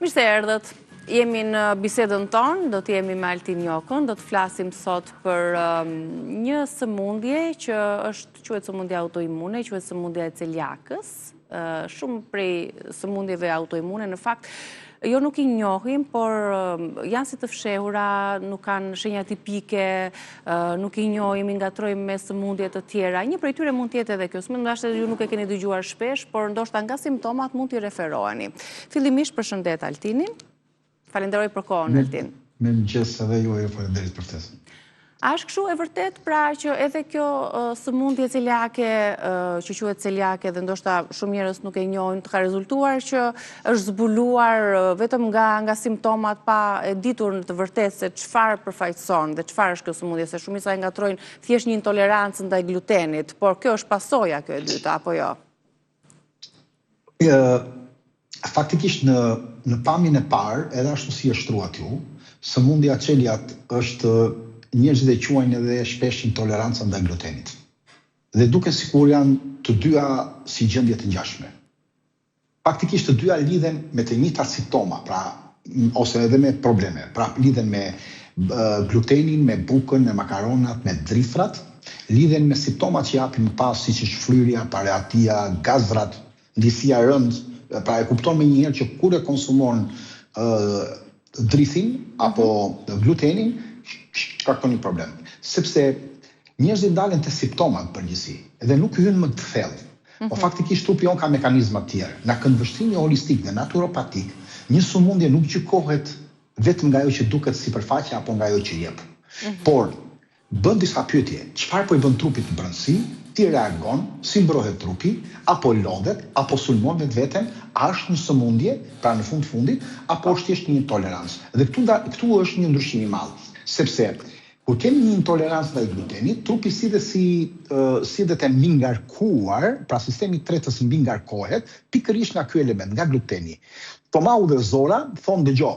Mirë se erdhët. Jemi në bisedën tonë, do të jemi me Altin Jokën, do të flasim sot për një sëmundje që quhet sëmundja autoimune, quhet sëmundja e celiakës. Shumë prej sëmundjeve autoimune, në fakt, jo nuk i njohim, por janë si të fshehura, nuk kanë shenja tipike, nuk i njohim, i ngatrojmë me sëmundje të tjera. Një prej tyre mund të jetë edhe kjo sëmundje, ndoshta ju nuk e keni dëgjuar shpesh, por ndoshta nga simptomat mund t'i referoheni. Fillimisht përshëndet Altinin. Falenderoj për kohën, Altin. Me mëngjes edhe ju e falenderit për ftesën. A është kështu e vërtet pra që edhe kjo sëmundje celiake, që quhet celiake dhe ndoshta shumë njerëz nuk e njohin, ka rezultuar që është zbuluar vetëm nga simptomat pa e ditur në të vërtetë se çfarë përfaqëson dhe çfarë është kjo sëmundje, se shumica e ngatrojnë thjesht një intolerancë ndaj glutenit, por kjo është pasoja kjo e dyta apo jo? Faktikisht në pamjen e parë, edhe ashtu si e shtruat ju, sëmundja celiak është njerëzit e quajnë edhe shpesh intoleranca ndaj glutenit. Dhe duke sikur janë të dyja si gjendje të ngjashme. Faktikisht të dyja lidhen me të njëjta simptoma, pra ose edhe me probleme. Pra lidhen me glutenin, me bukën, me makaronat, me drithrat, lidhen me simptomat që japin më pas, siç është fryrja, pareatia, gazrat, ndjesia e rëndë. Pra e kupton me njëherë që kur e konsumon drithin apo glutenin, shkakton një problem. Sepse njerëzit ndalen te simptomat përgjithësi dhe nuk hynë më të thellë. Po faktikisht trupi jon ka mekanizma të tjerë. Në këndvështrimi holistik dhe naturopatik, një sëmundje nuk gjykohet vetëm nga ajo që duket sipërfaqe apo nga ajo që jep. Por bën disa pyetje, çfarë po i bën trupit në brendësi? Ti reagon, si mbrohet trupi, apo lodhet, apo sulmon vetveten, a është një sëmundje, pra në fundit, apo është thjesht një intolerancë. Dhe këtu është një ndryshim i madh, sepse kur kemi një intolerancë ndaj glutenit, trupi sillet e mbi ngarkuar, pra sistemi i tretës mbi ngarkohet, pikërisht nga ky element, nga gluteni. Stomaku dhe zora thonë dëgjoj,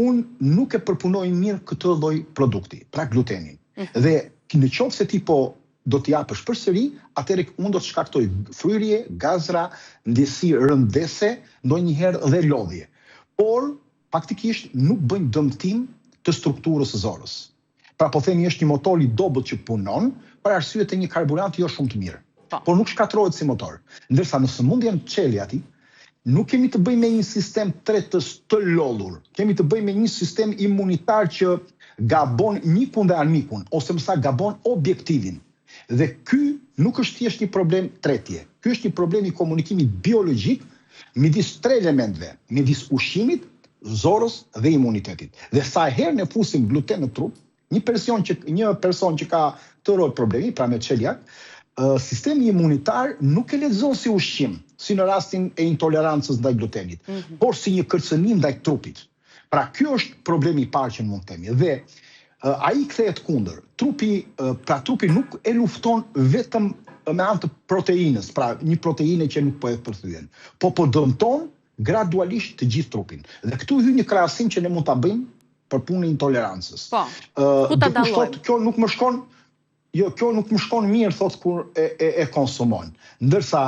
unë nuk e përpunoj mirë këtë lloj produkti, pra glutenin. Dhe në qoftë se ti po do t'i japësh përsëri, atëherë unë do të shkaktoj fryrje, gazra, ndjesi rëndese, ndonjëherë dhe lodhje. Por faktikisht nuk bëjnë dëmtim të strukturës së zorës. Pra po themi është një motor i dobët që punon, për arsye të një karburanti jo shumë të mirë. Por nuk shkatërrohet si motor. Ndërsa në sëmundjen celiaki, nuk kemi të bëjmë me një sistem tretës të lodhur. Kemi të bëjmë me një sistem imunitar që gabon njikun dhe armikun, ose më saktë gabon objektivin. Dhe ky nuk është thjesht një problem tretje. Ky është një problem i komunikimit biologjik midis tre elementeve, midis ushqimit, zorës dhe imunitetit. Dhe sa herë ne fusim gluten në trup, një person që ka të lloj problemi, pra me celiak, sistemi imunitar nuk e lexon si ushqim, si në rastin e intolerancës ndaj glutenit, por si një kërcënim ndaj trupit. Pra ky është problemi i parë që mund të kemi. Dhe ai kthehet kundër. Trupi nuk e lufton vetëm me anë të proteinës, pra një proteine që nuk po e përthyen, po dëmton gradualisht të gjithë trupin. Dhe këtu hyn një krahasim që ne mund ta bëjmë për punën e intolerancës. Po. Ku ta dallojmë? Kjo nuk më shkon mirë, thot, kur e konsumon. Ndërsa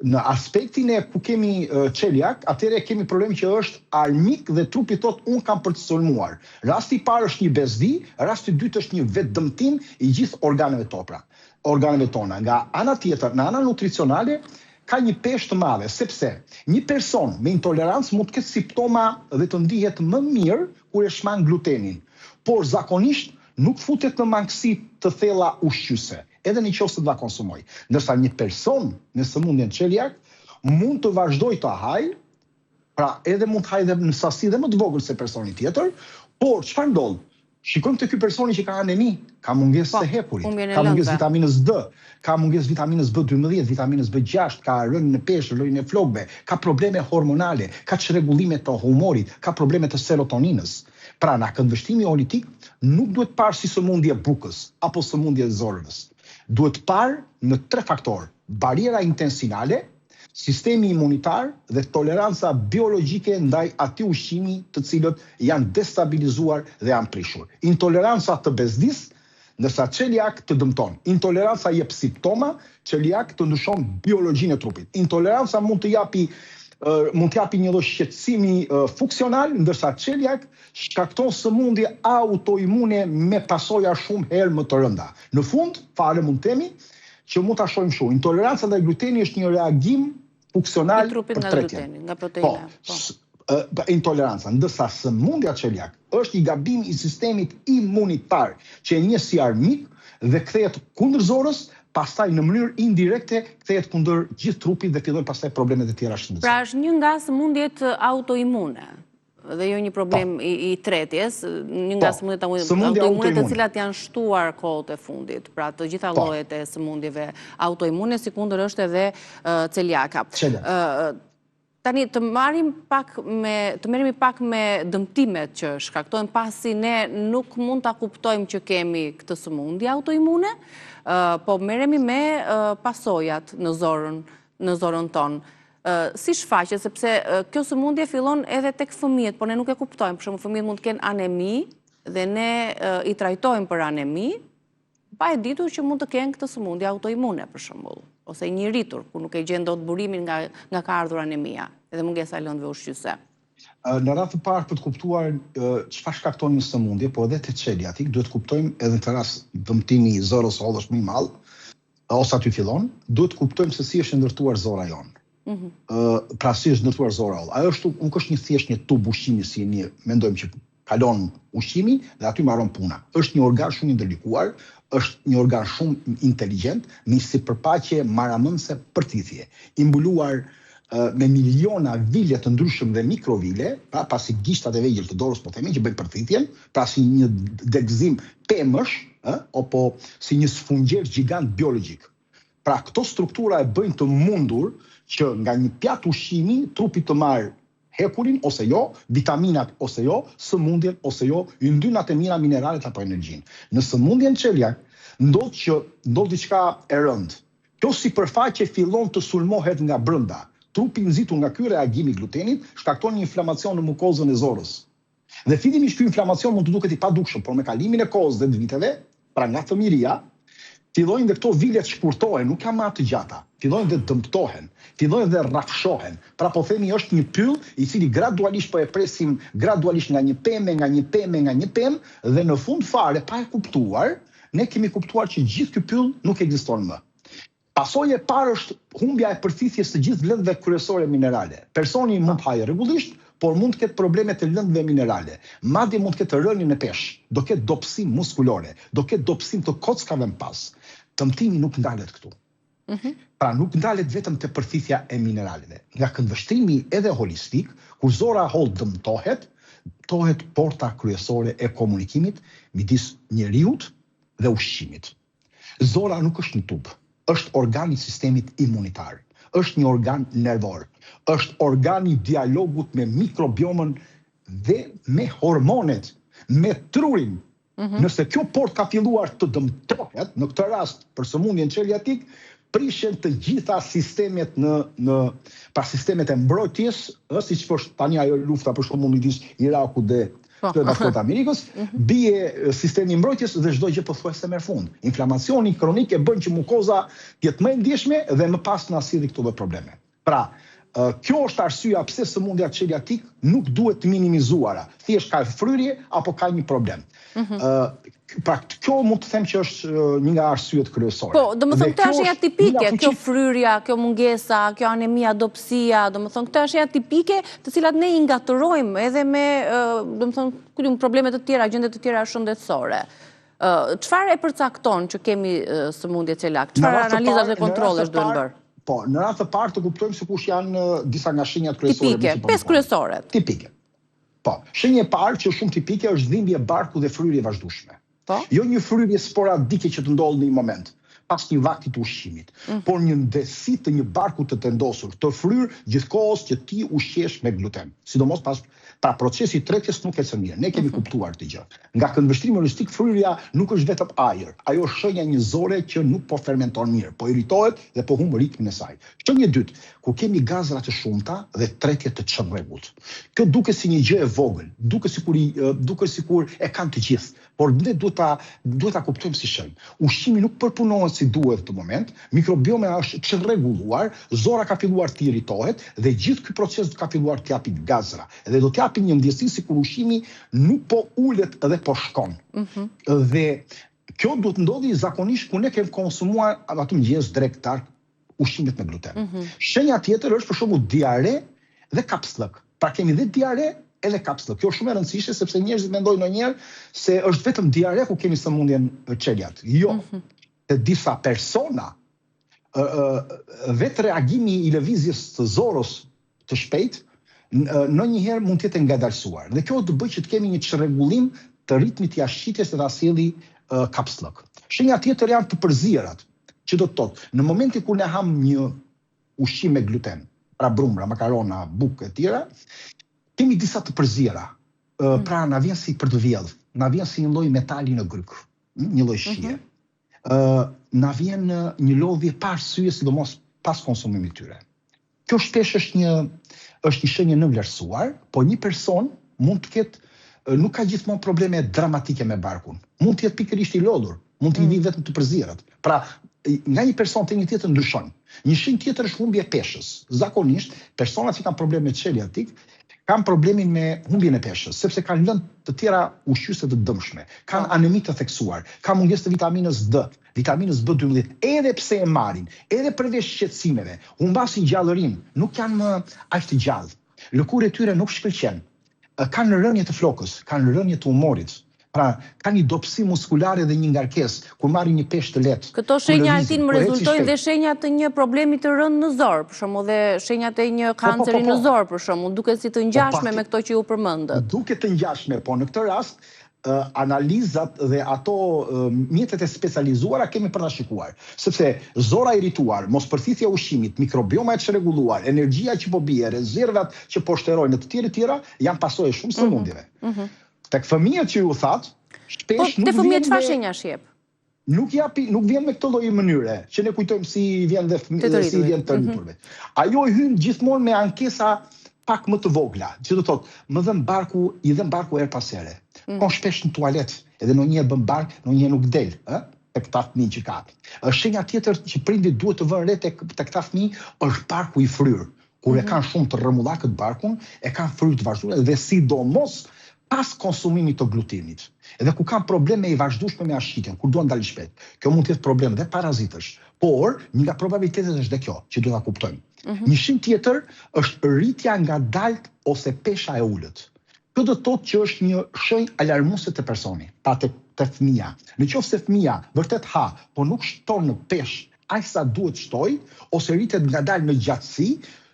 në aspektin e ku kemi celiak, atëherë kemi problem që është armik dhe trupi thot unë kam për të sulmuar. Rasti i parë është një bezdi, rasti i dytë është një vetdëmtim i gjithë organeve tona. Nga ana tjetër, në ana nutricionale, ka një peshë të madhe, sepse një person me intolerancë mund të ketë simptoma dhe të ndihet më mirë kur e shman glutenin. Por zakonisht nuk futet në mangësi të thella ushqyese, edhe në qoftë se do ta konsumoj. Ndërsa një person me sëmundjen celiak mund të vazhdojë të hajë, pra edhe mund të hajë dhe në sasi dhe më të vogël se personi tjetër, por çfarë ndodh? Shikojmë te ky personi që ka anemi, ka mungesë të hekurit, ka mungesë vitaminës D, ka mungesë vitaminës B12, vitaminës B6, ka rënien e peshë, rënien e flokëve, ka probleme hormonale, ka çrregullime të humorit, ka probleme të serotoninës. Pra në këndvështrimi holistik nuk duhet parë si sëmundje bukës apo sëmundje zorës. Duhet parë në tre faktorë: bariera intestinale, sistemi imunitar dhe toleranca biologjike ndaj atij ushqimi të cilët janë destabilizuar dhe janë prishur. Intoleranca të bezdis, ndërsa celiak të dëmton. Intoleranca jep simptoma, celiak të ndryshon biologjinë e trupit. Intoleranca mund të japi mund t'japi një lloj shqetësimi funksional, ndërsa celiak shkakton sëmundje autoimune me pasoja shumë herë më të rënda. Në fund, fare mund themi që mund ta shohim kështu. Intoleranca ndaj gluteni është një reagim funksional për tretjen. Nga proteina. Intoleranca, ndërsa sëmundja celiak është një gabim i sistemit imunitar që e njeh si armik dhe kthehet kundër zorës, pastaj në mënyrë indirekte kthehet kundër gjithë trupit dhe fillojnë pastaj problemet e tjera shëndetësore. Pra është një nga sëmundjet autoimune dhe jo një problem i tretjes, një nga sëmundjet autoimune të cilat janë shtuar kohët e fundit, pra të gjitha llojet e sëmundjeve autoimune, sikundër është edhe celiaka. Tani të merremi pak me dëmtimet që shkaktojnë pasi ne nuk mund ta kuptojmë që kemi këtë sëmundje autoimune, po merremi me pasojat në zorën tonë. Si shfaqet, sepse kjo sëmundje fillon edhe tek fëmijët, por ne nuk e kuptojmë. Për shembull, fëmijët mund të kenë anemi dhe ne i trajtojmë për anemi, pa e ditur që mund të kenë këtë sëmundje autoimune, për shembull, ose një rritur, ku nuk e gjen dot burimin nga ka ardhur anemia edhe mungesa e lëndëve ushqyese. Në radhë të parë për të kuptuar çfarë shkakton një sëmundje, po edhe te celiatik, duhet të kuptojmë edhe në rast dëmtimi i zorës hollësh më i madh, ose aty fillon, duhet të kuptojmë se si është ndërtuar zora jonë. Pra si është ndërtuar zora hollë. Ajo nuk është thjesht një tub ushqimi si ne mendojmë që kalon ushqimi dhe aty mbaron puna. Është një organ shumë i ndërlikuar, është një organ shumë inteligjent, me sipërfaqe maramëndse përtithje, i mbuluar me miliona vile të ndryshëm dhe mikrovile, pra pasi gishtat e vegjël të dorës po themi që bëjnë përthithjen, pra si një degëzim pemësh, apo si një sfungjer gjigant biologjik. Pra këto struktura e bëjnë të mundur që nga një pjatë ushqimi trupi të marrë hekurin ose jo, vitaminat ose jo, sëmundjen ose jo, yndynat e mira, mineralet apo energjinë. Në sëmundjen celiak ndodh diçka e rëndë. Kjo sipërfaqe fillon të sulmohet nga brenda. Trupi nxitur nga ky reagim i glutenit shkakton një inflamacion në mukozën e zorës. Dhe fillimisht ky inflamacion mund të duket i padukshëm, por me kalimin e kohës dhe të viteve, pra nga fëmijëria, fillojnë dhe këto vile të shkurtohen, nuk janë më të gjata. Fillojnë dhe dëmtohen, fillojnë dhe rrafshohen. Pra po themi është një pyll i cili gradualisht po e presim gradualisht nga një pemë dhe në fund fare pa e kuptuar, ne kemi kuptuar që gjithë ky pyll nuk ekziston më. Pasojë e parë është humbja e përthithjes së gjithë lëndëve kryesore minerale. Personi mund të hajë rregullisht, por mund të ketë probleme të lëndëve minerale. Madje mund të ketë rënien e peshë, do ketë dobësim muskulore, do ketë dobësim të kockave në pas. Dëmtimi nuk ndalet këtu. Pra nuk ndalet vetëm te përthithja e mineraleve. Nga këndvështrimi edhe holistik, kur zora holl dëmtohet, tohet porta kryesore e komunikimit midis njeriut dhe ushqimit. Zora nuk është një tub. Është organ i sistemit imunitar, është një organ nervor, është organ i dialogut me mikrobiomën dhe me hormonet, me trurin. Nëse kjo port ka filluar të dëmtohet, në këtë rast për sëmundjen celiatik, prishen të gjitha sistemet pra sistemet e mbrojtjes, siç është tani ajo lufta për shembull midis Irakut dhe Bashkët Amerikës, bie sistemi i mbrojtjes dhe çdo gjë pothuajse merr fund. Inflamacioni kronik e bën që mukoza të jetë më e ndjeshme dhe më pas na silli këto probleme. Pra, kjo është arsyeja pse sëmundja celiatik nuk duhet të minimizuara. Thjesht ka fryrje apo ka një problem. Pra, kjo mund të them që është një nga arsyet kryesore. Po, domethënë këtë është atipike, kjo fryrja, kjo mungesa, kjo anemia, dobësia, domethënë këtë është atipike, të cilat ne i ngatërojmë edhe me, domethënë, probleme të tjera, gjendje të tjera shëndetësore. Çfarë e përcakton që kemi sëmundje celiak? Çfarë analizat dhe kontrollesh duhen bërë? Po, në radhë të parë të kuptojmë se kush janë disa nga shenjat kryesore. Tipike, 5 kryesore. Tipike. Po, shenja e parë që shumë tipike është dhimbje barku dhe fryrje vazhdueshme. Jo një fryrje sporadike që të ndodh në një moment, pas një vakti të ushqimit, por një ndesi të një barku të tendosur, të fryrë gjithkohës që ti ushqesh me gluten. Sidomos pas pra procesi i tretjes nuk ecën mirë. Ne kemi kuptuar këtë gjë. Nga këndvështrimi holistik fryrja nuk është vetëm ajër. Ajo është shenja një zore që nuk po fermenton mirë, po irritohet dhe po humb ritmin e saj. Shenja e dytë, ku kemi gazra të shumta dhe tretje të çrregullt. Kjo duket si një gjë e vogël, duket sikur e kanë të gjithë, por ne duhet ta kuptojmë si shenjë. Ushqimi nuk përpunohet si duhet në këtë moment, mikrobioma është çrregulluar, zora ka filluar të irritohet dhe gjithë ky proces ka filluar të japi gazra. Dhe do të japi një ndjesi sikur ushqimi nuk po ulet dhe po shkon. Dhe kjo duhet ndodhi zakonisht kur ne kemi konsumuar ato mëngjes drektar ushqimet me gluten. Shenja tjetër është për shembull diare dhe kapslëk. Pra kemi dhe diare edhe kapslëk. Kjo është shumë e rëndësishme sepse njerëzit mendojnë ndonjëherë se është vetëm diare ku kemi sëmundjen çeliak. Jo. Te disa persona vetë reagimi i lëvizjes të zorës të shpejt ndonjëherë mund të jetë ngadalësuar. Dhe kjo do bëjë që të kemi një çrregullim të ritmit të jashtëqitjes dhe ta sjellë kapslëk. Shenja tjetër janë të përzierat, që do të thotë, në momentin kur ne ham një ushqim me gluten, pra brumra, makarona, bukë e tjera, kemi disa të përziera. Pra na vjen si për të vjedh, na vjen si një lloj metali në gryk, një lloj shije. Na vjen një lodhje pa arsye, sidomos pas konsumimit të tyre. Kjo shpesh është një shenjë në vlerësuar, po një person mund të ketë nuk ka gjithmonë probleme dramatike me barkun. Mund të jetë pikërisht i lodhur, mund të vi vetëm të përzierat. Pra, nga një person te një tjetër ndryshon. Një shenjë tjetër është humbja e peshës. Zakonisht, personat që kanë probleme çeliatik kanë problemin me humbjen e peshës, sepse kanë lënë të tjera ushqyese të dëmshme, kanë anemi të theksuar, kanë mungesë të vitaminës D, vitaminës B12, edhe pse e marrin, edhe përveç shqetësimeve, humbasin gjallërinë, nuk janë më aq të gjallë. Lëkurë e tyre nuk shkëlqen. Kanë rënje të flokës, kanë rënje të humorit. Pra, ka një dopsi muskulare dhe një ngarkesë kur marrin një peshë të lehtë. Këto shenja Altin më rezultojnë dhe shenja të një problemi të rënd në zor, për shembull, dhe shenjat e një kanceri në zor, për shembull, duke si të ngjashme me këto që ju përmendët. Duke të ngjashme, po në këtë rast analizat dhe ato mjetet e specializuara kemi për ta shikuar, sepse zora irrituar, mospërthithja e ushqimit, mikrobioma e çrregulluar, energjia që po bie, rezervat që po shterojnë të tjera janë pasojë shumë sëmundjeve. Tek fëmijët që ju thatë, shpesh nuk vjen. Te fëmijët çfarë shenja shjep? Nuk vjen me këtë lloj mënyre, që ne kujtojmë si vjen dhe si vjen të rriturve. Ajo hyn gjithmonë me ankesa pak më të vogla, që do të thotë, i dhem barku her pas here. Kon shpesh në tualet, edhe ndonjëherë bën bark, ndonjëherë nuk del, tek ta fëmijë që ka. Shenja tjetër që prindit duhet të vënë re tek ta fëmijë është barku i fryrë. Kur e kanë shumë të rremullakët barkun, e kanë fryrë të vazhdueshme dhe sidomos pas konsumimit të glutenit. Edhe ku kanë probleme i vazhdueshme me jashtëqitjen, kur duan dalë shpejt. Kjo mund të jetë problem dhe parazitësh, por një nga probabilitetet është dhe kjo, që duhet ta kuptojmë. Një shenjë tjetër është rritja ngadalt ose pesha e ulët. Kjo do të thotë që është një shenjë alarmuese te personi, pa te fëmia. Nëse fëmia vërtet ha, po nuk shton në peshë aq sa duhet shtoj, ose rritet ngadalt në gjatësi,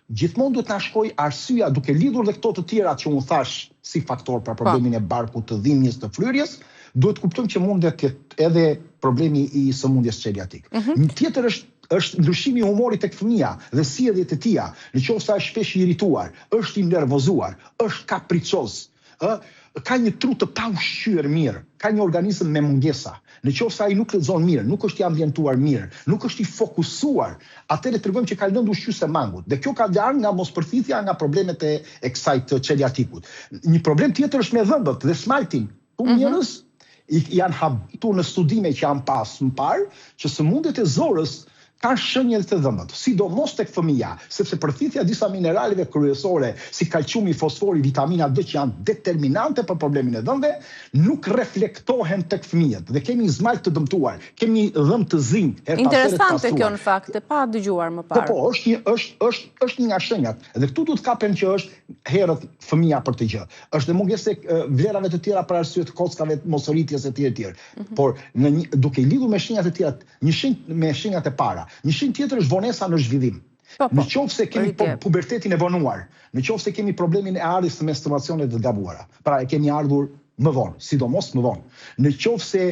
gjithmonë duhet na shkoj arsyeja duke lidhur dhe këto të tjera që unë thash si faktor për problemin e barkut, të dhimbjes, të fryrjes, duhet kuptojmë që mund të jetë edhe problemi i sëmundjes çeliatik. Një tjetër është ndryshimi i humorit tek fëmia dhe sjelljet e tija, nëse ai shpesh i irrituar, është i nervozuar, është kapricoz, ka një tru të pa ushqyer mirë, ka një organizëm me mungesa. Nëse ai nuk lexon mirë, nuk është i ambientuar mirë, nuk është i fokusuar, atëherë tregojmë që ka lëndë ushqyese mangut. Dhe kjo ka dalë nga mospërthithja, nga problemet e kësaj të çeliatikut. Një problem tjetër është me dhëmbët dhe smaltin. Njerëz janë habitur në studime që janë pas më parë që sëmundjet e zorës kanë shenjë të dhëmbët, sidomos tek fëmia, sepse përthithja disa mineraleve kryesore si kalciumi, fosfori, vitamina D që janë determinante për problemin e dhëmbëve, nuk reflektohen tek fëmijët dhe kemi zmalt të dëmtuar, kemi dhëmbë të zinj her pas here. Interesante kjo në fakt, e pa dëgjuar më parë. Po, është një nga shenjat. Dhe këtu duhet kapen që është herët fëmia për të gjë. Është dhe mungesë vlerave të tjera për arsye të kockave, mosrritjes e tjerë. Por duke i lidhur me shenjat e tjera, një shenjë me shenjat e para. Një shenjë tjetër është vonesa në zhvillim. Në qoftë se kemi pubertetin e vonuar, në qoftë se kemi problemin e ardhjes së menstruacioneve të gabuara, pra e kemi ardhur më vonë, sidomos më vonë. Në qoftë se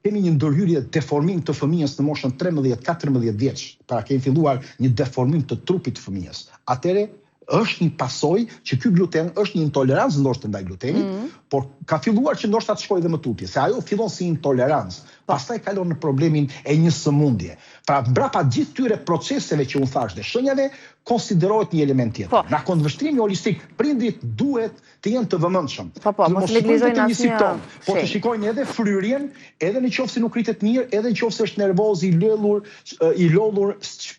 kemi një ndërhyrje deformim të fëmijës në moshën 13-14 vjeç, pra kemi filluar një deformim të trupit të fëmijës. Atëherë është një pasojë që ky gluten është një intolerancë ndoshta ndaj glutenit, por ka filluar që ndoshta të shkojë edhe më tutje, se ajo fillon si intolerancë, pastaj kalon në problemin e një sëmundje. Pra mbrapa gjithë tyre proceseve që unë thash dhe shenjave, konsiderohet një element tjetër. Në këndvështrimi holistik, prindrit duhet të jenë të vëmendshëm. Po, mos neglizhojnë një simptom, po të shikojnë edhe fryrjen, edhe në qoftë se nuk rritet mirë, edhe në qoftë se është nervoz, i lodhur,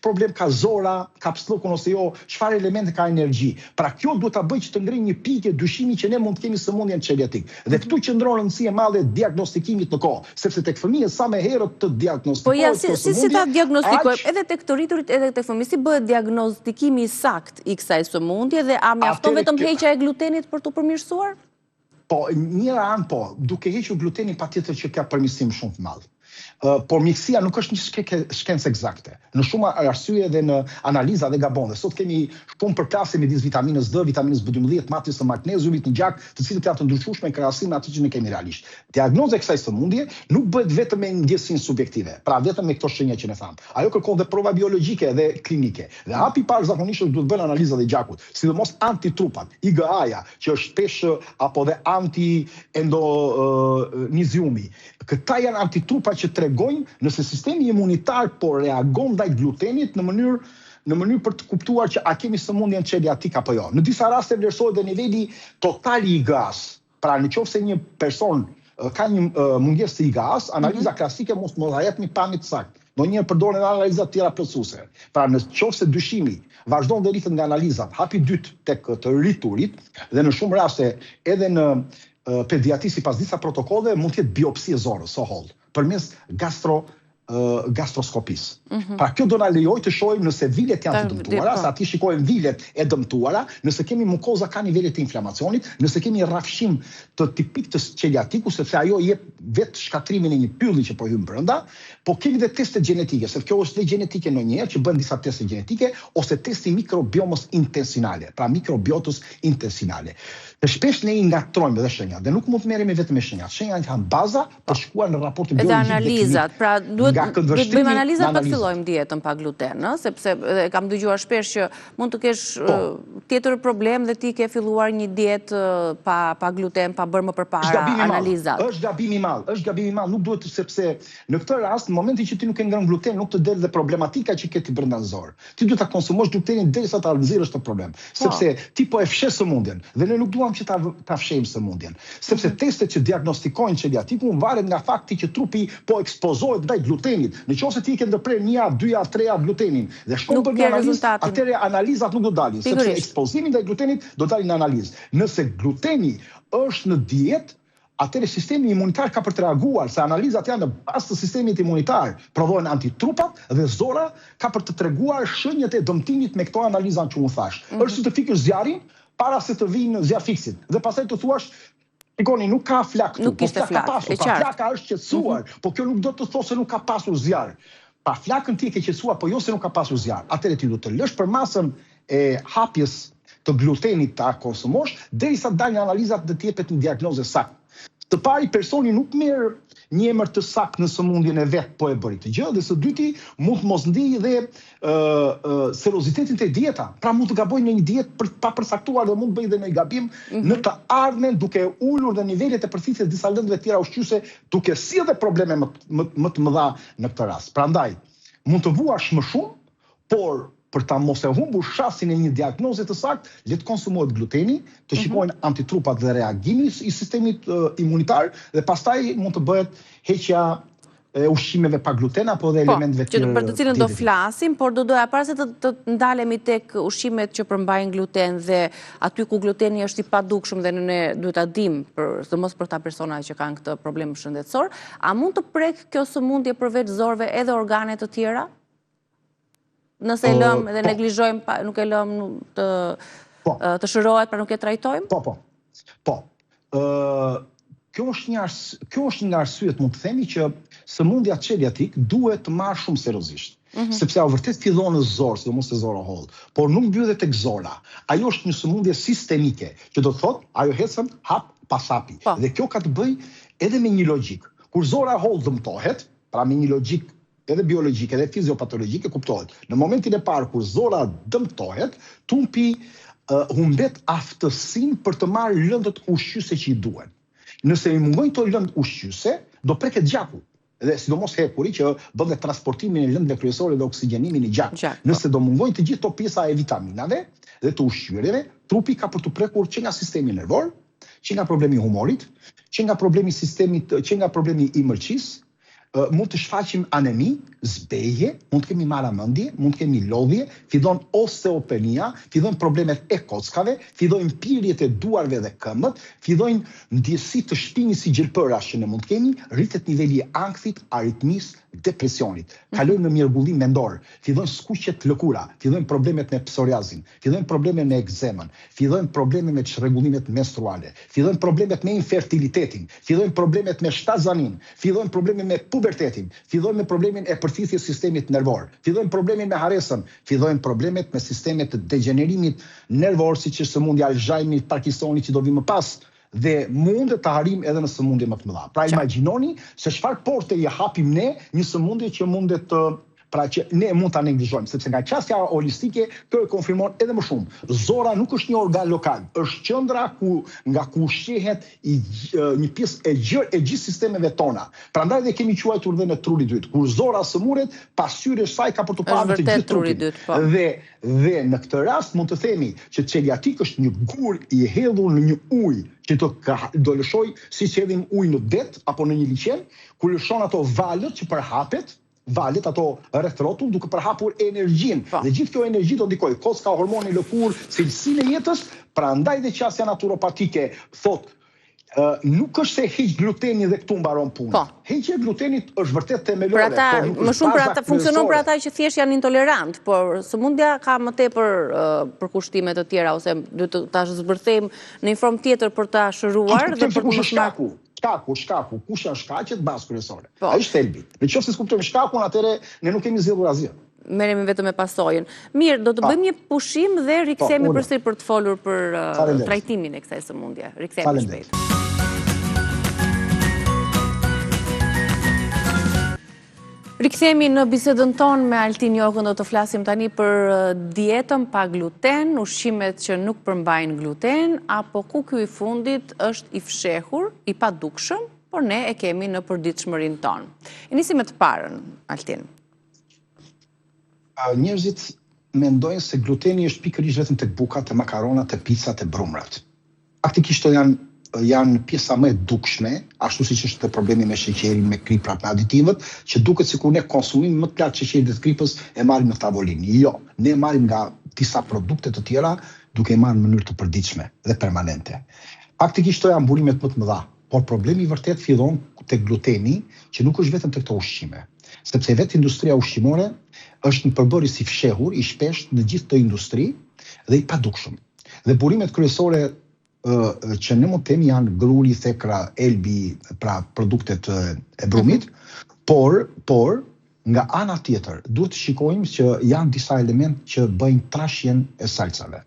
problem ka zora, ka psllëkun ose jo, çfarë elemente ka energji. Pra kjo duhet ta bëjë që të ngrijë një pikë dyshimi që ne mund të kemi sëmundjen celiatik. Dhe këtu qëndron rëndësia e madhe e diagnostikimit në kohë, sepse tek fëmijët sa më herët të diagnostikohet. Po ja, si ta diagnostikojmë edhe tek të rriturit, edhe tek fëmijët, si bëhet diagnostikimi i sakt i kësaj sëmundje dhe a mjafton vetëm heqja e glutenit për të përmirësuar? Po, njëra anë po, duke hequr glutenin patjetër që ka përmirësim shumë të madh. Por mjekësia nuk është një shkencë eksakte. Në shumë arsye dhe në analiza dhe gabon. Dhe sot kemi shumë përplasje midis vitaminës D, vitaminës B12, matris të magneziumit në gjak, të cilët janë të ndryshueshme në krahasim me atë që ne kemi realisht. Diagnoza e kësaj sëmundje nuk bëhet vetëm me ndjesinë subjektive, pra vetëm me këto shenja që ne tham. Ajo kërkon dhe prova biologjike dhe klinike. Dhe hapi i parë zakonisht duhet bëjnë analizat e gjakut, sidomos antitrupat, IgA-ja, që është shpesh apo dhe anti-endoniziumi. Këta janë antitrupa që tregojnë nëse sistemi imunitar po reagon ndaj glutenit në mënyrë për të kuptuar që a kemi sëmundjen celiatik apo jo. Në disa raste vlerësohet dhe niveli total i IgA-s. Pra nëse një person ka një mungesë të IgA-s, analiza klasike mos ta jep një pamje të saktë. Ndonjëherë përdoren edhe analiza të tjera plotësuese. Pra nëse dyshimi vazhdon dhe rritet nga analizat, hapi i dytë tek të rriturit dhe në shumë raste edhe në pediatri sipas disa protokolleve mund të jetë biopsi e zorës, so hold, përmes gastroskopisë. Pra kjo do na lejojë të shohim nëse vilet janë të dëmtuara, sa ti shikojmë vilet e dëmtuara, nëse kemi mukoza ka nivele të inflamacionit, nëse kemi rrafshim të tipik të celiatiku, sepse ajo jep vetë shkatrimin e një pylli që po hyn brenda, po kemi dhe teste gjenetike, se kjo është dhe gjenetike ndonjëherë që bën disa teste gjenetike ose testi mikrobiomës intestinale, pra mikrobiotës intestinale. Dhe shpesh ne i ngatrojmë dhe shenjat, dhe nuk mund të merremi vetëm me shenjat. Shenjat janë baza për shkuar në raportin biologjik dhe analizat. Pra duhet bëjmë analizat për të fillojmë dietën pa gluten, sepse kam dëgjuar shpesh që mund të kesh tjetër problem dhe ti ke filluar një dietë pa gluten, pa bërë më përpara analizat. Është gabim i madh, nuk duhet, sepse në këtë rast, në momentin që ti nuk e ngrën gluten, nuk të del dhe problematika që ke ti brenda në zor. Ti duhet ta konsumosh glutenin derisa ta nxirrësh të problem, sepse ti po e fshes sëmundjen dhe ne nuk duam që ta fshejmë sëmundjen, sepse testet që diagnostikojnë celiatikun varet nga fakti që trupi po ekspozohet ndaj glutenit. Nëse ti ke ndërprer 1, 2, 3 glutenin dhe shkon për një analizë, atëherë analizat nuk do dalin, sepse ekspozimi ndaj glutenit do dalin në analizë. Nëse gluteni është në dietë, atëherë sistemi imunitar ka për të reaguar, se analizat janë në bazë të sistemit imunitar, prodhojnë antitrupat dhe zora ka për të treguar shenjat e dëmtimit me këto analizat që unë thash. Është si të fikësh zjarrin para se të vinë zjarr fiksit. Dhe pastaj të thuash, shikoni, nuk ka flak këtu, po flak ka pasur, pa flaka është qetësuar, po kjo nuk do të thosë se nuk ka pasur zjarr. Pa flakën ti e ke qetësuar, po jo se nuk ka pasur zjarr. Atëherë ti duhet të lësh përmasën e hapjes të glutenit ta konsumosh, derisa dalin analizat dhe të jepet një diagnozë saktë. Të pari, personi nuk merr një emër të saktë në sëmundjen e vet, po e bëri të gjë, dhe së dyti mund të mos ndijë dhe seriozitetin te dieta. Pra mund të gabojë në një dietë pa përcaktuar dhe mund të bëjë dhe një gabim në të ardhmen duke ulur dhe nivelet e përthithjes disa lëndëve tjera ushqyese, duke sjellë probleme më të mëdha në këtë rast. Prandaj mund të vuash më shumë, por për ta mos e humbur shasin e një diagnoze të saktë, le të konsumohet gluteni, të shikojnë antitrupat dhe reagimi i sistemit imunitar dhe pastaj mund të bëhet heqja e ushqimeve pa gluten apo dhe elementeve tjerë. Për të cilën do flasim, por do doja para se të ndalemi tek ushqimet që përmbajnë gluten dhe aty ku gluteni është i padukshëm dhe ne duhet ta dimë, sidomos për ta persona që kanë këtë problem shëndetësor, a mund të prek kjo sëmundje përveç zorëve edhe organe të tjera? Nëse e lëm dhe neglizhojmë, nuk e lëm të shërohet, pra nuk e trajtojmë? Po. Kjo është një arsyet, mund të themi, që sëmundja celiatik duhet të marrë shumë seriozisht. Sepse ajo vërtet fillon në zorë, sidomos te zora holl, por nuk mbyllet tek zora. Ajo është një sëmundje sistemike, që do të thotë, ajo ecën hap pas hapi. Dhe kjo ka të bëjë edhe me një logjik. Kur zora holl dëmtohet, pra me një logjik edhe biologjike, edhe fiziopatologjike, kuptohet. Në momentin e parë kur zora dëmtohet, trupi humbet aftësinë për të marrë lëndët ushqyese që i duhen. Nëse i mungojnë këto lëndë ushqyese, do preket gjaku. dhe sidomos hekuri që bën dhe transportimin e lëndëve kryesore dhe oksigjenimin e gjatë. Nëse do mungojnë të gjithë to pjesa e vitaminave dhe të ushqyerjeve, trupi ka për të prekur që nga sistemi nervor, që nga problemi i humorit, që nga problemi që nga problemi i mërqisë, mund të shfaqim anemi, zbehje, mund të kemi marramendje, mund të kemi lodhje, fillon osteopenia, fillojnë problemet e kockave, fillojnë pirjet e duarve dhe këmbët, fillojnë ndjesi të shpinjës si gjelpërash që ne mund të kemi, rritet niveli i ankthit, aritmisë, depresionit. Kalojnë në mjërgullim mendor, fillojnë skuqjet lëkura, fillojnë problemet me psoriazin, fillojnë problemet me ekzemën, fillojnë problemet me çrregullimet menstruale, fillojnë problemet me infertilitetin, fillojnë problemet me shtazanin, fillojnë problemet me pubertetin, fillojnë me problemin e përthithjes sistemit nervor, fillojnë problemin me haresën, fillojnë problemet me sistemet të degenerimit nervor, siç është sëmundja e Alzheimerit, Parkinsonit që do vi më pas, dhe mundet të harim edhe në sëmundje më të mëdha. Pra imagjinoni se çfarë porte i hapim ne një sëmundje që mundet të pra që ne mund ta neglizhojmë, sepse nga qasja holistike kjo e konfirmon edhe më shumë. Zora nuk është një organ lokal, është qendra nga ku shihet një pjesë e gjerë e gjithë sistemeve tona. Prandaj dhe kemi quajtur dhe në truri dytë. Kur zora sëmuret, pasqyrja e saj ka për të parë të gjithë trupin. Dhe në këtë rast mund të themi që celiatik është një gur i hedhur në një ujë që do lëshoj si që hedhim ujë në det apo në një liqen, ku lëshon ato valët që përhapet, valet ato rreth rrotull duke përhapur energjinë. Dhe gjithë kjo energji do ndikojë kocka, hormoni, lëkurë, cilësinë e jetës, prandaj dhe qasja naturopatike thotë nuk është se heq gluteni dhe këtu mbaron puna. Heqja e glutenit është vërtet themelore. Më shumë për ata funksionon për ata që thjesht janë intolerant, por sëmundja ka më tepër përkushtime të tjera ose duhet ta zbërthejmë në një formë tjetër për ta shëruar dhe për të mos marrë. Shkaku, kush janë shkaqet bazë kryesore. Ai është thelbi. Nëse skuptojmë shkakun, atëre ne nuk kemi zgjedhur asgjë. Merremi vetëm me pasojën. Mirë, do të bëjmë një pushim dhe rikthehemi përsëri për të folur për trajtimin e kësaj sëmundje. Rikthehemi shpejt. Rikthehemi në bisedën tonë me Altin Jokën, do të flasim tani për dietën pa gluten, ushqimet që nuk përmbajnë gluten, apo ku ky i fundit është i fshehur, i padukshëm, por ne e kemi në përditshmërinë tonë. Nisim me të parën, Altin. Njerëzit mendojnë se gluteni është pikërisht vetëm tek bukat, te makaronat, te picat, te brumrat. Faktikisht janë pjesa më e dukshme, ashtu siç është problemi me sheqerin, me kriprat, me aditivët, që duket sikur ne konsumim më të lartë sheqerit dhe të kripës e marrim në tavolinë. Jo, ne marrim nga disa produkte të tjera duke marrë në mënyrë të përditshme dhe permanente. Faktikisht to janë burimet më të mëdha, por problemi i vërtet fillon tek gluteni, që nuk është vetëm tek këto ushqime, sepse vetë industria ushqimore është një përbërjes i fshehur, i shpeshtë në gjithë të industri dhe i padukshëm. Dhe burimet kryesore që ne mund të themi janë gruri, thekra, elbi, pra produktet e brumit, por nga ana tjetër duhet të shikojmë që janë disa elementë që bëjnë trashjen e salcave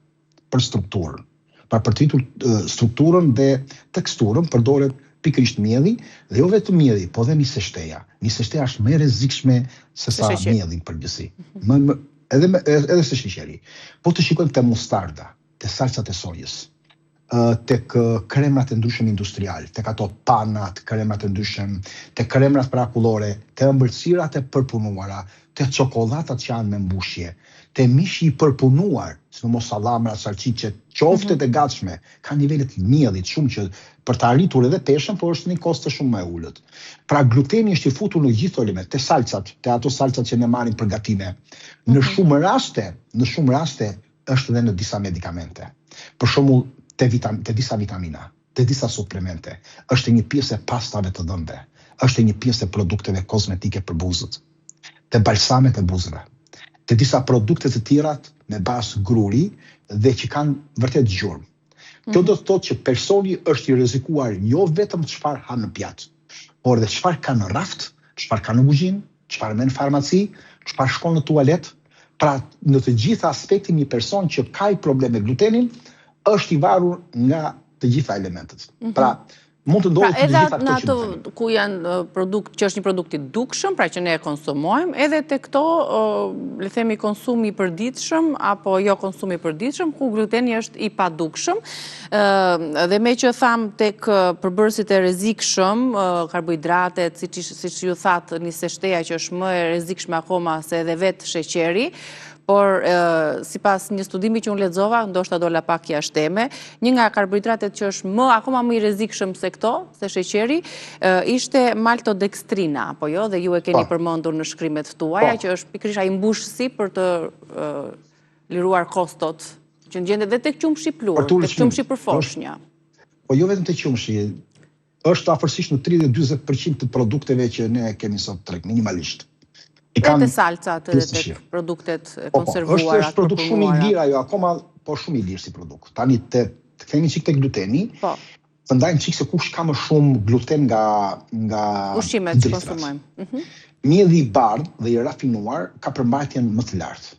për strukturën. Pra për të rritur strukturën dhe teksturën përdoret pikërisht mjedhi dhe jo vetëm mjedhi, po dhe nisështeja. Nisështeja është më e rrezikshme se sa mjedhi përgjithësi. Edhe se sheqeri. Po të shikojmë te mustarda, te salcat e sojës, tek kremrat e ndryshëm industrial, tek ato panat, kremrat e ndryshëm, tek kremrat prakullore, te ëmbëlsirat e përpunuara, te çokollatat që janë me mbushje, te mishi i përpunuar, sidomos sallamra, salcicet, qoftet e gatshme, ka nivele të mjedhit shumë që për të arritur edhe peshën, por është një koste shumë më e ulët. Pra gluteni është i futur në gjithë elementet, te salcat, te ato salcat që ne marrim për gatime. Në shumë raste është edhe në disa medikamente. Për shembull, te disa vitamina, te disa suplemente, është një pjesë e pastave të dhëmbe, është një pjesë e produkteve kozmetike për buzët, te balsamet e buzëve, te disa produkte të tjera me bazë gruri dhe që kanë vërtet gjurmë. Kjo do të thotë që personi është i rrezikuar jo vetëm çfarë ha në pjatë, por edhe çfarë ka në raft, çfarë ka në kuzhinë, çfarë merr në farmaci, çfarë shkon në tualet. Pra në të gjitha aspektin një person që ka problem me glutenin është i varur nga të gjitha elementet. Pra, mund të ndodhë të Edhe gjitha në këto ato ku janë produkt që është një produkt i dukshëm, pra që ne e konsumojmë, edhe të këto, le themi, konsumi i përditshëm apo jo konsumi i përditshëm, ku gluteni është i padukshëm. Dhe me që tham tek përbërësit e rrezikshëm, karbohidratet, siç ju thatë një shteja që është më e rrezikshme akoma se edhe vetë sheqeri, por sipas një studimi që unë lexova, ndoshta dola pak jashtë teme, një nga karbohidratet që është akoma më i rrezikshëm se këto, se sheqeri, ishte maltodekstrina, apo jo, dhe ju e keni përmendur në shkrimet tuaja, që është pikërisht ai mbushësi për të liruar kostot, që ngjendet edhe tek qumshi plur, tek qumshi për foshnjë. Po jo vetëm tek qumshi, është afërsisht në 30-40% të produkteve që ne kemi sot treg, minimalisht. Edhe salcat, edhe tek produktet konservuara. Është produkt shumë i lirë ajo, akoma po shumë i lirë si produkt. Tani të kemi çik tek gluteni, të ndajmë çik se kush ka më shumë gluten nga ushqimet që konsumojmë. Mielli i bardhë dhe i rafinuar ka përmbajtjen më të lartë.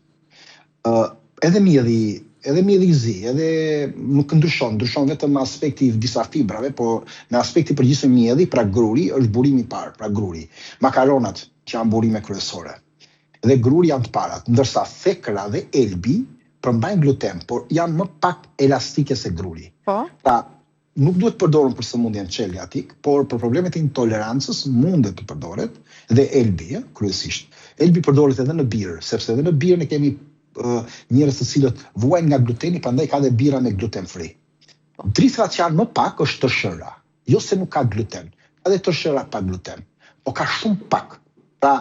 Edhe mielli i zi, edhe nuk ndryshon vetëm në aspekti i disa fibrave, po në aspekti përgjithshëm mielli, pra gruri, është burimi i parë, pra gruri. Makaronat që janë burime kryesore. Dhe gruri janë të parat, ndërsa thekra dhe elbi përmbajnë gluten, por janë më pak elastike se gruri. Pra, nuk duhet përdorur për sëmundjen celiatik, por për problemet e intolerancës mundet të përdoret, dhe elbi, kryesisht. Elbi përdoret edhe në birë, sepse edhe në birë ne kemi njerëz të cilët vuajnë nga gluteni, prandaj ka dhe bira me gluten free. Drithat që janë më pak është tërshëra, jo se nuk ka gluten, ka dhe tërshëra pa gluten, po ka shumë pak. Pra,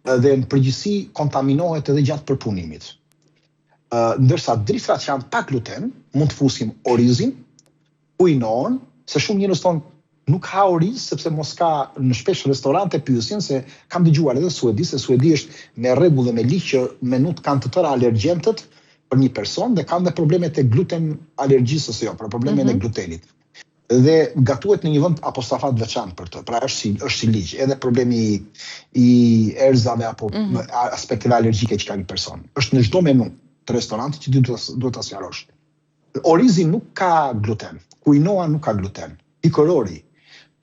dhe në përgjithësi kontaminohet edhe gjatë përpunimit. Ndërsa drithat që janë pa gluten, mund të fusim orizin, quinoën, se shumë njerëz thonë nuk ha oriz sepse mos ka, në shpesh restorante pyesin se kam dëgjuar edhe Suedi, se Suedi është me rregull dhe me ligj që menut kanë të tëra alergjentët për një person dhe kanë dhe problemet e gluten alergjisë ose jo, pra problemet e glutenit. Dhe gatuhet në një vend apostafat veçantë për të. Pra është si ligj, edhe problemi i erzave apo aspekteve alergjike që ka një person. Është në çdo menu të restorantit që duhet ta sqarosh. Orizi nuk ka gluten, quinoa nuk ka gluten, pikorori,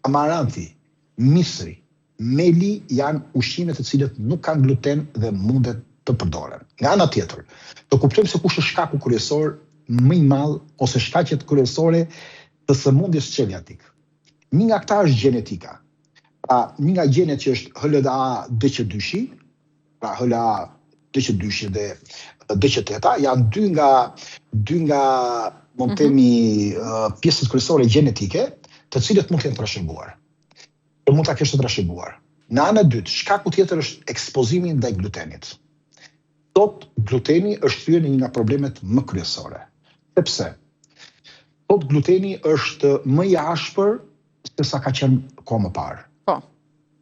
amaranthi, misri, meli janë ushqime të cilët nuk kanë gluten dhe mundet të përdoren. Nga ana tjetër, të kuptojmë se kush është shkaku kryesor më i madh ose shkaqet kryesore të sëmundjes celiatik. Një nga këta është gjenetika. Pra, një nga gjenet që është HLA DC2, pra HLA DC2 dhe DC8, janë dy nga mund të themi pjesët kryesore gjenetike, të cilët mund të jenë trashëguar. Mund ta kesh të trashëguar. Në anën e dytë, shkaku tjetër është ekspozimi ndaj glutenit. Sot gluteni është thyer në një nga problemet më kryesore. Sepse sot gluteni është më i ashpër se sa ka qenë kohë më parë.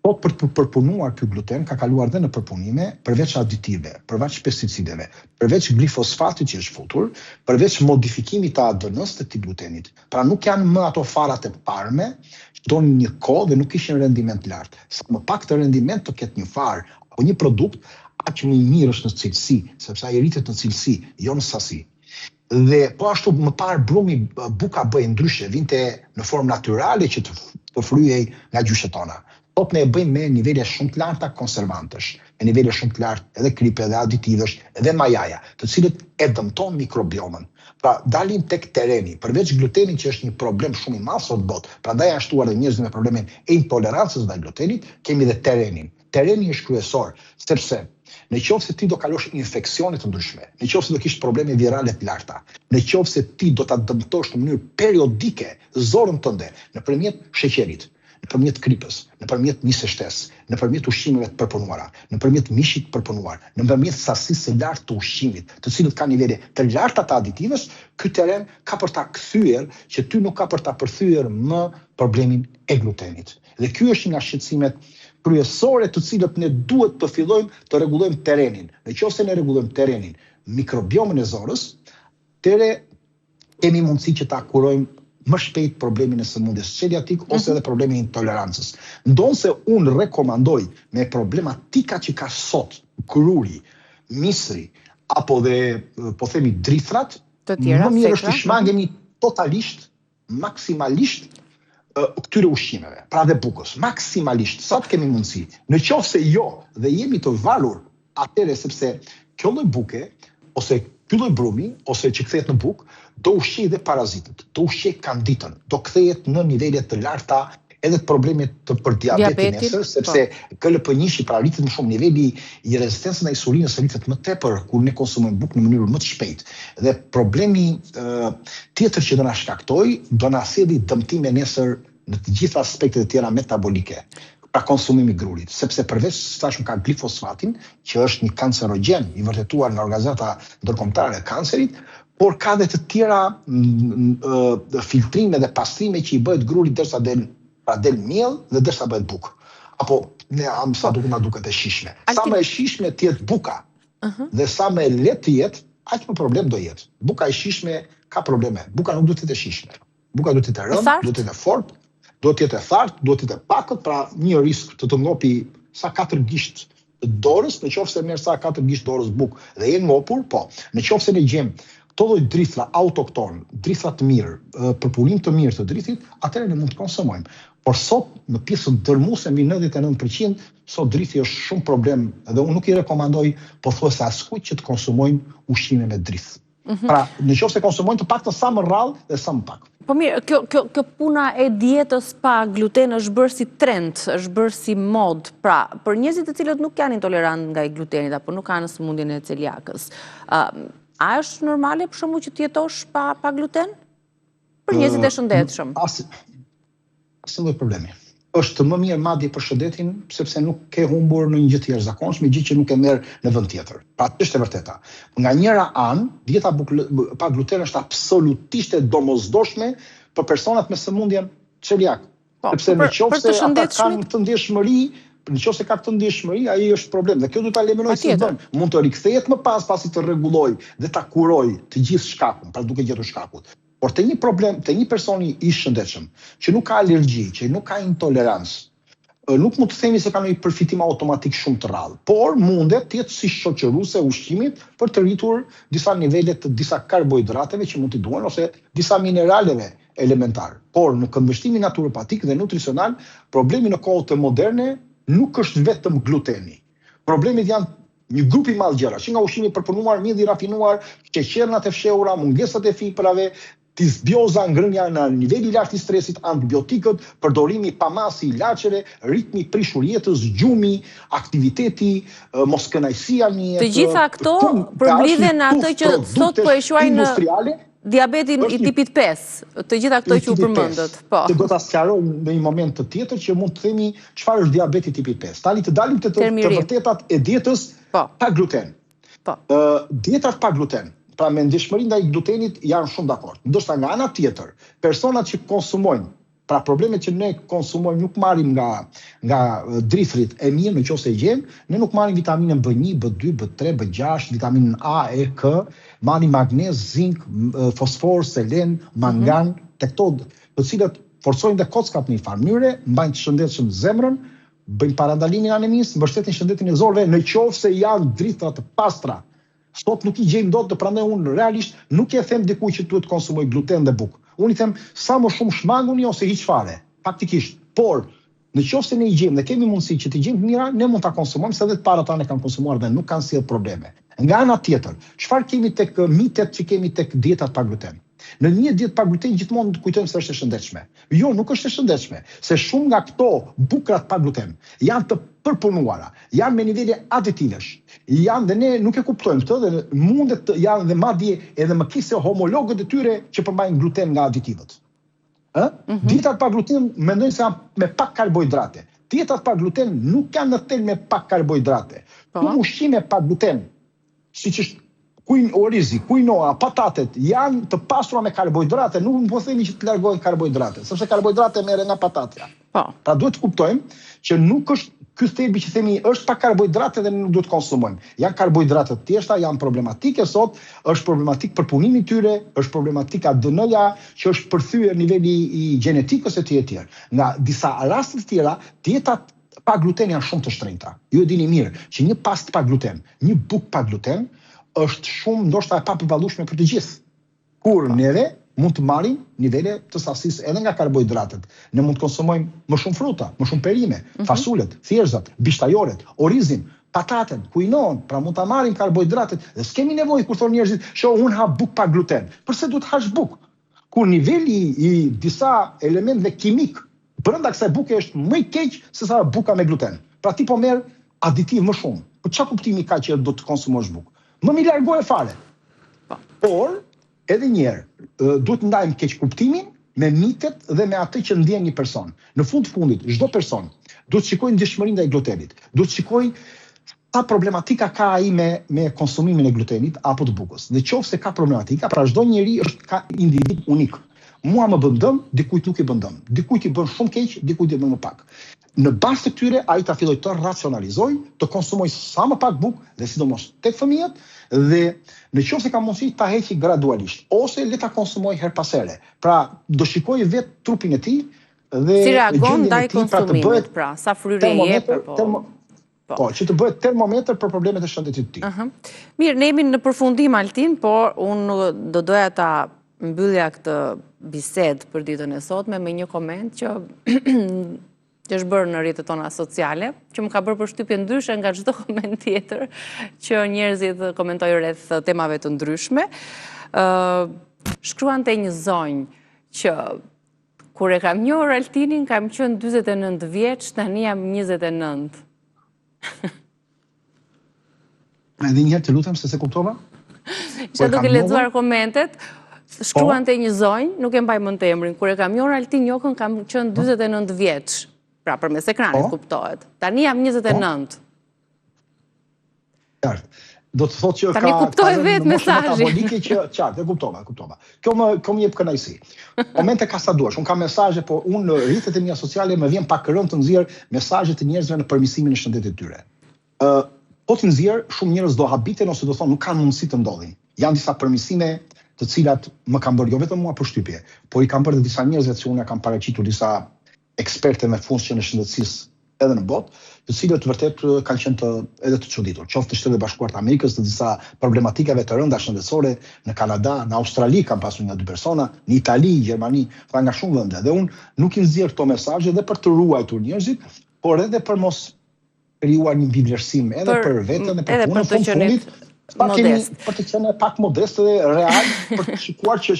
Sot për të përpunuar ky gluten ka kaluar dhe në përpunime përveç aditive, përveç pesticideve, përveç glifosfatit që është futur, përveç modifikimit të ADN-s të këtij glutenit. Pra nuk janë më ato farat e parme që donin një kohë dhe nuk kishin rendiment lart. Sa më pak të rendiment të ketë një farë apo një produkt, aq më i mirë është në cilësi, sepse ai rritet në cilësi, jo në sasi. Dhe po ashtu më parë brumi buka bëj ndryshe, vinte në formë natyrale që të fryhej nga gjyshet tona. Sot ne e bëjmë me nivele shumë të larta konservantësh, me nivele shumë të lartë edhe kripe dhe aditivesh, edhe majaja, të cilët e dëmton mikrobiomën. Pra dalim tek tereni, përveç glutenit që është një problem shumë i madh sot botë, prandaj janë shtuar edhe njerëzit me problemin e intolerancës ndaj glutenit, kemi edhe terenin. Tereni është kryesor, sepse në qoftë se ti do kalosh infeksione të ndryshme, në qoftë se do kish probleme virale të larta, në qoftë se ti do ta dëmtosh në mënyrë periodike zorën tënde nëpërmjet sheqerit, nëpërmjet kripës, nëpërmjet misështes, nëpërmjet ushqimeve të përpunuara, nëpërmjet mishit të përpunuar, nëpërmjet sasisë së lartë të ushqimit, të cilët kanë nivele të larta të aditivesh, ky teren ka për ta kthyer që ty nuk ka për ta përthyer më problemin e glutenit. Dhe ky është nga shqetësimet kryesore të cilët ne duhet të fillojmë të rregullojmë terenin. Nëse ne rregullojmë terenin, mikrobiomën e zorës, atëherë kemi mundësi që ta kurojmë më shpejt problemin e sëmundjes celiatik ose edhe problemin e intolerancës. Ndonse unë rekomandoj me problematika që ka sot kruri, misri apo dhe po themi drithrat, më mirë është të shmangemi totalisht, maksimalisht këtyre ushqimeve, pra dhe bukës, maksimalisht, sa të kemi mundësi. Në qoftë se jo dhe jemi të valur, atëre sepse kjo lloj buke, ose ky lloj brumi, ose që kthehet në bukë, do ushqej dhe parazitët, do ushqej kanditën, do kthehet në nivele të larta edhe të problemet për diabetin nesër, sepse KLP1 pra rritet më shumë, niveli i rezistencës ndaj insulinës rritet më tepër kur ne konsumojmë bukë në mënyrë më të shpejtë. Dhe problemi tjetër që do na shkaktoj, do na sjellë dëmtime nesër në të gjitha aspektet e tjera metabolike. Pra konsumimi i grurit, sepse përveç tashmë ka glifosfatin, që është një kancerogjen i vërtetuar nga organizata ndërkombëtare e kancerit, por ka dhe të tjera filtrime dhe pastrime që i bëhet grurit derisa del miell dhe derisa bëhet bukë. Apo sa na duket e shishme. Sa më e shishme të jetë buka dhe sa më e lehtë të jetë, aq më problem do jetë. Buka e shishme ka probleme. Buka nuk duhet të jetë e shishme. Buka duhet të jetë e rëndë, duhet të jetë e fortë, duhet të jetë e thartë, duhet të jetë e pakët, pra një risk të ngopi sa 4 gisht dorës, në qoftë se merr sa 4 gisht dorës bukë dhe je ngopur, po. Në qoftë se ne gjejmë këto lloj drithla autokton, drithla të mirë, përpunim të mirë të drithit, atëherë ne mund të konsumojmë. Por sot në pjesën dërmuese mbi 99%, sot drithi është shumë problem dhe unë nuk i rekomandoj pothuajse askujt që të konsumojnë ushqime me drith. Pra, në qoftë se konsumojnë të paktën sa më rrallë dhe sa më pak. Po mirë, kjo puna e dietës pa gluten është bërë si trend, është bërë si mod. Pra, për njerëzit të cilët nuk janë intolerant nga i glutenit apo nuk kanë sëmundjen e celiakës, a është normale për shembull që të jetosh pa gluten? Për njerëzit e shëndetshëm. Asnjë problemi. Është më mirë madje për shëndetin, sepse nuk ke humbur në një gjë të jashtëzakonshme, gjë që nuk e merr në vend tjetër. Pra, është e vërteta. Nga njëra anë, dieta pa gluten është absolutisht e domosdoshme për personat me sëmundjen celiak. Sepse nëse ata kanë këtë ndjeshmëri, nëse ka këtë ndjeshmëri, ai është problem. Dhe kjo duhet ta eliminojë si bën. Mund të rikthehet më pas pasi të rregulloj dhe ta kuroj të gjithë shkakun, pra duke gjetur shkakun. Por të një problem, të një personi i shëndetshëm, që nuk ka alergji, që nuk ka intolerancë, nuk mund të themi se ka një përfitim automatik shumë të rrallë, por mundet të jetë si shoqëruese ushqimit për të rritur disa nivele të disa karbohidrateve që mund t'i duhen ose disa mineraleve elementar. Por në këndvështrimin naturopatik dhe nutricional, problemi në kohët e moderne nuk është vetëm gluteni. Problemet janë një grup i madh gjëra, që nga ushqimi i përpunuar, mjedhi i rafinuar, sheqernat e fshehura, mungesat e fibrave, disbioza, ngrënia në niveli i lartë i stresit, antibiotikët, përdorimi pamasë i ilaçeve, ritmi i prishur jetës, gjumi, aktiviteti, moskënaqësia në jetë. Të gjitha këto përmblidhen në atë që sot po e quajnë diabetin i tipit 5. Të gjitha këto që u përmendët. Po. Do ta sqaroj në një moment të tjetër që mund të themi çfarë është diabeti tipi 5. Tani të dalim të vërtetat e dietës pa gluten. Po. Dietat pa gluten. Pra me ndjeshmëri ndaj glutenit janë shumë dakord. Ndoshta nga ana tjetër, personat që konsumojnë, pra problemet që ne konsumojmë nuk marrim nga drithrit e mirë nëse e gjejmë, ne nuk marrim vitaminën B1, B2, B3, B6, vitaminën A, E, K, marrim magnez, zink, fosfor, selen, mangan, këto të cilat forcojnë dhe kockat në një farë mënyre, mbajnë të shëndetshëm zemrën, bëjnë parandalimin e anemisë, mbështetin shëndetin e zorëve nëse janë drithra të pastra. Sot nuk i gjejmë dot, prandaj unë realisht nuk e them dikujt që duhet të konsumoj gluten dhe bukë. Unë i them sa më shumë shmanguni ose hiç fare, faktikisht. Por nëse ne i gjejmë dhe kemi mundësi që të gjejmë mira, ne mund ta konsumojmë, se edhe të parat tani kanë konsumuar dhe nuk kanë sjell probleme. Nga ana tjetër, çfarë kemi tek mitet që kemi tek dietat pa gluten? Në një dietë pa gluten gjithmonë kujtojmë se është e shëndetshme. Jo, nuk është e shëndetshme, se shumë nga këto bukrat pa gluten janë të përpunuara, janë me nivele aditivesh. Janë dhe ne nuk e kuptojmë këtë dhe mundet të janë dhe madje edhe mëkisë homologët e tyre që përmbajnë gluten nga aditivet. Dietat pa gluten mendojnë se janë me pak karbohidrate. Dietat pa gluten nuk janë në tel me pak karbohidrate. Këto ushqime pa gluten, siç është orizi, quinoa, patatet, janë të pasura me karbohidrate, nuk po themi që të largojnë karbohidrate, sepse karbohidrate merren nga patatja. Pra duhet të kuptojmë që nuk është ky thelbi që themi është pa karbohidrate dhe nuk duhet të konsumojmë. Janë karbohidrate të tjeshta, janë problematike sot, është problematik përpunimi i tyre, është problematika ADN-ja që është përthyer niveli i gjenetikës e tjerë. Nga disa raste të tjera, dietat pa gluten janë shumë të shtrenjta. Ju e dini mirë që një pastë pa gluten, një bukë pa gluten është shumë ndoshta e papërballueshme për të gjithë. Kur neve mund të marrin nivele të sasisë edhe nga karbohidratet. Ne mund të konsumojmë më shumë fruta, më shumë perime, fasulet, thjerrzat, bishtajoret, orizin, pataten, kuinoën, pra mund ta marrim karbohidratet dhe s'kemi nevojë kur thonë njerëzit, unë ha bukë pa gluten. Përse duhet hash bukë? Kur niveli i disa elementëve kimik brenda kësaj buke është më i keq se sa buka me gluten. Pra ti po merr aditiv më shumë. Po çfarë kuptimi ka që do të konsumosh bukë? Më mi largoje fare. Por edhe një herë, duhet të ndajmë keq kuptimin me mitet dhe me atë që ndjen një person. Në fund të fundit, çdo person duhet të shikojë ndjeshmërinë ndaj glutenit. Duhet të shikojë sa problematika ka ai me konsumimin e glutenit apo të bukës. Dhe qoftë se ka problematika, pra çdo njeri ka individ unik. Mua më bën dëm, dikujt nuk i bën dëm. Dikujt i bën shumë keq, dikujt i bën më pak. Në bazë të këtyre, ai ta filloj të racionalizoj, të konsumoj sa më pak bukë, dhe sidomos tek fëmijët, dhe në qoftë se ka mundësi ta heqi gradualisht, ose le ta konsumoj her pas here. Pra, do shikoj vetë trupin e tij dhe si reagon ndaj konsumimit, pra, sa fryre i jep Po, që të bëhet termometër për problemet e shëndetit të tij. Mirë, ne jemi në përfundim, Altin, por unë do doja ta mbyllja këtë bisedë për ditën e sotme me një koment që është bërë në rrjetet tona sociale, që më ka bërë përshtypje ndryshe nga çdo koment tjetër që njerëzit komentojnë rreth temave të ndryshme. Shkruante një zonjë që kur e kam njohur Altinin, kam qenë 49 vjeç, tani jam 29. Edhe një herë të lutem se kuptova? Isha duke lexuar komentet, shkruante një zonjë, nuk e mbaj mend emrin, kur e kam njohur Altin Njokën kam qenë 49 vjeç. Pra përmes ekranit kuptohet. Tani jam 29. Qartë. Do të thotë që tani kuptoj vetë mesazhin. Qartë, e kuptova. Kjo më jep kënaqësi. Komente ka sa duash. Unë kam mesazhe, por unë në rrjetet e mia sociale më vjen pak rënd të nxjerr mesazhet të njerëzve në përmirësimin e shëndetit të tyre. Po të nxjerr, shumë njerëz do habiten ose do thonë nuk kanë mundësi të ndodhin. Janë disa përmirësime të cilat më kanë bërë jo vetëm mua përshtypje, por i kanë bërë disa njerëzve që unë kam paraqitur disa eksperte me funksione shëndetësisë edhe në botë, të cilët vërtet kanë qenë edhe të çuditur. Qoftë të Shtetet Bashkuara të Amerikës, të disa problematikave të rënda shëndetësore, në Kanada, në Australi kanë pasur nga 2 persona, në Itali, Gjermani, pra nga shumë vende. Dhe unë nuk i nxjerr këto mesazhe edhe për të ruajtur njerëzit, por edhe për mos krijuar një mbivlerësim edhe për veten e për punën e fundit. Për të qenë pak modest dhe real, për të shikuar që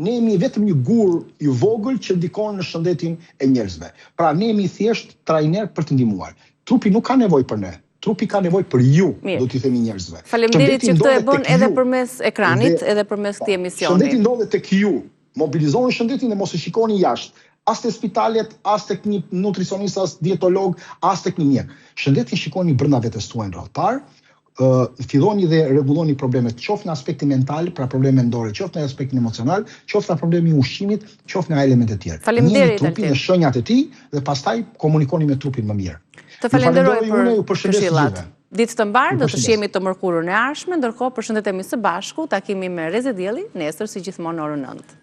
ne jemi vetëm një gur i vogël që ndikon në shëndetin e njerëzve. Pra ne jemi thjesht trajner për të ndihmuar. Trupi nuk ka nevojë për ne. Trupi ka nevojë për ju, do t'i themi njerëzve. Faleminderit që këtë e bën edhe përmes ekranit, edhe përmes këtij emisioni. Shëndeti ndodhet tek ju. Mobilizoni shëndetin dhe mos e shikoni jashtë. As te spitalet, as tek një nutricionist, as dietolog, as tek një mjek. Shëndetin shikoni brenda vetes tuaj në radhë parë. Filloni dhe rregulloni problemet, qoftë në aspektin mental, pra probleme mendore, qoftë në aspektin emocional, qoftë në problemi i ushqimit, qoftë në elemente të tjera. Faleminderit trupin dhe shenjat e tij dhe pastaj komunikoni me trupin më mirë. Të falenderoj për këshillat. Ditë të mbarë, do të shihemi të mërkurën e ardhshme, ndërkohë përshëndetemi së bashku, takimi me Reze Dielli nesër si gjithmonë orën 9.